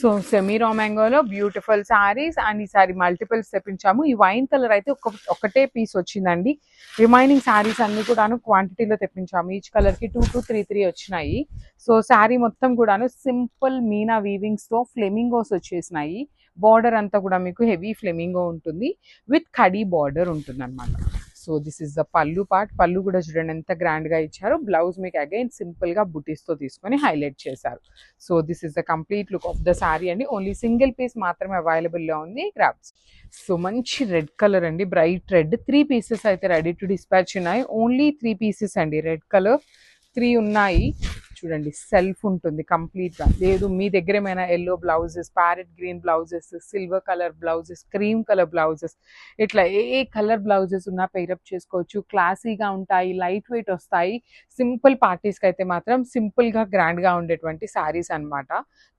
So semi raw మ్యాంగోలో beautiful sarees and ఈసారి multiples తెప్పించాము. ఈ వైన్ కలర్ అయితే ఒకటే పీస్ వచ్చిందండి. రిమైనింగ్ సారీస్ అన్ని కూడాను క్వాంటిటీలో తెప్పించాము. ఈచ్ కలర్ కి 2 to 3 వచ్చినాయి. సో శారీ మొత్తం కూడాను సింపుల్ మీనా వీవింగ్స్ తో ఫ్లెమింగోస్ వచ్చేసినాయి. బార్డర్ అంతా కూడా మీకు హెవీ ఫ్లెమింగో ఉంటుంది విత్ కడీ బార్డర్ ఉంటుంది అనమాట. సో దిస్ ఇస్ ద పల్లు పార్ట్. పల్లు కూడా చూడండి ఎంత గ్రాండ్ గా ఇచ్చారు. బ్లౌజ్ మీకు అగైన్ సింపుల్ గా బుటీస్ తో తీసుకొని హైలైట్ చేశారు. So this is the complete look of the sorry అండి. ఓన్లీ సింగిల్ పీస్ మాత్రమే అవైలబుల్ లో ఉంది. గ్రాబ్స్. సో మంచి రెడ్ కలర్ అండి, బ్రైట్ రెడ్. 3 పీసెస్ అయితే రెడీ టు డిస్పాచ్ ఉన్నాయి. ఓన్లీ 3 పీసెస్ అండి. రెడ్ కలర్ 3 ఉన్నాయి. చూడండి సెల్ఫ్ ఉంటుంది కంప్లీట్ గా. లేదు మీ దగ్గర ఏమైనా yellow blouses, parrot green blouses, silver colour blouses, cream colour blouses, ఇట్లా ఏ కలర్ బ్లౌజెస్ ఉన్నా పేరప్ చేసుకోవచ్చు. క్లాసీగా ఉంటాయి, లైట్ వెయిట్ వస్తాయి. సింపుల్ పార్టీస్కి అయితే మాత్రం సింపుల్ గా గ్రాండ్ గా ఉండేటువంటి సారీస్ అనమాట.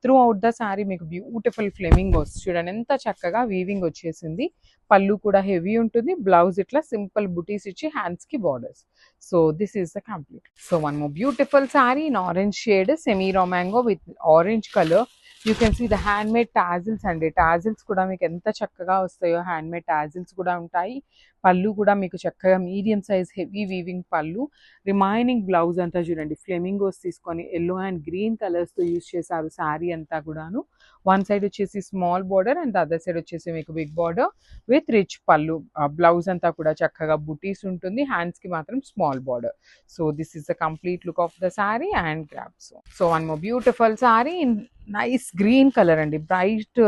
త్రూ అవుట్ ద సారీ మీకు బ్యూటిఫుల్ ఫ్లెమింగ్ వస్తుంది. చూడండి ఎంత చక్కగా వీవింగ్ వచ్చేసింది. పళ్ళు కూడా హెవీ ఉంటుంది. బ్లౌజ్ ఇట్లా సింపుల్ బుటీస్ ఇచ్చి హ్యాండ్స్ కి borders. So this is the complete. So one more beautiful sari in orange shade, semi raw mango with orange colour. You can see the hand made tassels అండి. Tassels కూడా మీకు ఎంత చక్కగా వస్తాయో, హ్యాండ్ మేడ్ టాజిల్స్ కూడా ఉంటాయి. పళ్ళు కూడా మీకు చక్కగా మీడియం సైజ్ హెవీ వీవింగ్ పళ్ళు. రిమైనింగ్ బ్లౌజ్ అంతా చూడండి ఫ్లెమింగోస్ తీసుకొని ఎల్లో అండ్ గ్రీన్ కలర్స్ తో యూజ్ చేశారు. శారీ అంతా కూడాను వన్ సైడ్ వచ్చేసి small border and other side వచ్చేసి మీకు బిగ్ బార్డర్ విత్ రిచ్ పళ్ళు. బ్లౌజ్ అంతా కూడా చక్కగా బుటీస్ ఉంటుంది. హ్యాండ్స్ కి మాత్రం small border. So this is the complete look of the sorry and grabs. So one more beautiful sari in nice green colour అండి. బ్రైట్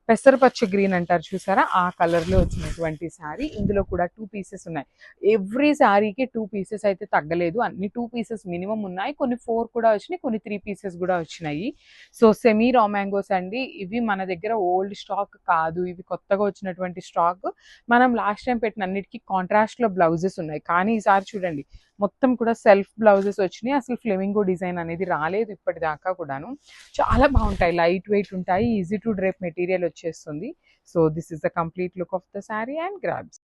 పెసరపచ్చ గ్రీన్ అంటారు చూసారా, ఆ కలర్ లో వచ్చినటువంటి శారీ. ఇందులో కూడా 2 పీసెస్ ఉన్నాయి. ఎవ్రీ శారీకి 2 పీసెస్ అయితే తగ్గలేదు. అన్ని 2 పీసెస్ మినిమం ఉన్నాయి. కొన్ని 4 కూడా వచ్చినాయి, కొన్ని 3 పీసెస్ కూడా వచ్చినాయి. సో సెమీ రా మ్యాంగోస్ అండి. ఇవి మన దగ్గర ఓల్డ్ స్టాక్ కాదు, ఇవి కొత్తగా వచ్చినటువంటి స్టాక్. మనం లాస్ట్ టైం పెట్టిన అన్నిటికీ కాంట్రాస్ట్ లో బ్లౌజెస్ ఉన్నాయి. కానీ ఈసారి చూడండి మొత్తం కూడా సెల్ఫ్ బ్లౌజెస్ వచ్చినాయి. అసలు ఫ్లెమింగో డిజైన్ అనేది రాలేదు ఇప్పటిదాకా కూడాను. చాలా బాగుంటాయి, లైట్ వెయిట్ ఉంటాయి, ఈజీ టు డ్రేప్ మెటీరియల్ వచ్చేస్తుంది. So this is the complete look of the sari and grabs.